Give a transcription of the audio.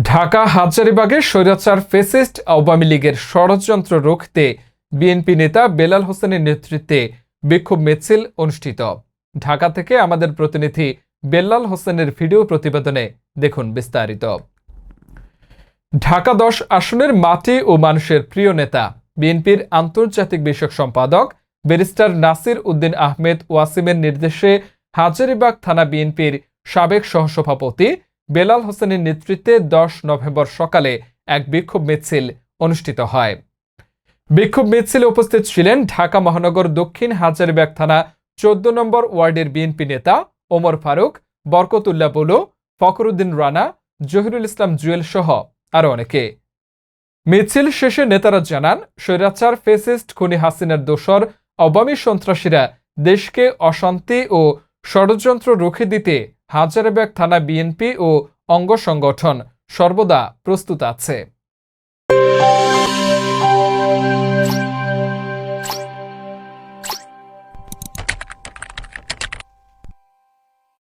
ঢাকা হাজারীবাগে স্বৈরাচার ফ্যাসিস্ট আওয়ামী লীগের ষড়যন্ত্র রুখতে বিএনপি নেতা বেলাল হোসেনের নেতৃত্বে বিক্ষোভ মিছিল অনুষ্ঠিত। ঢাকা থেকে আমাদের প্রতিনিধি বেলাল হোসেনের ভিডিও প্রতিবেদনে দেখুন বিস্তারিত। ঢাকা 10 আসনের মাটি ও মানুষের প্রিয় নেতা বিএনপির আন্তর্জাতিক বিষয়ক সম্পাদক ব্যারিস্টার নাসির উদ্দিন আহমেদ ওয়াসিমের নির্দেশে হাজারীবাগ থানা বিএনপির সাবেক সহসভাপতি বেলাল হোসেনের নেতৃত্বে 10 নভেম্বর সকালে এক বিক্ষোভ মিছিল অনুষ্ঠিত হয়। বিক্ষোভ মিছিলে উপস্থিত ছিলেন ঢাকা মহানগর দক্ষিণ হাজারীবাগ থানা 14 নম্বর ওয়ার্ডের বিএনপি নেতা ওমর ফারুক, বরকতুল্লাহ বুলু, ফখরুদ্দিন রানা, জহিরুল ইসলাম জুয়েল সহ আরো অনেকে। মিছিল শেষে নেতারা জানান, স্বৈরাচার ফ্যাসিস্ট খুনি হাসিনার দোসর আওয়ামী সন্ত্রাসীরা দেশকে অশান্তি ও ষড়যন্ত্র রুখে দিতে হাজারীবাগ থানা বিএনপি ও অঙ্গ সংগঠন সর্বদা প্রস্তুত আছে।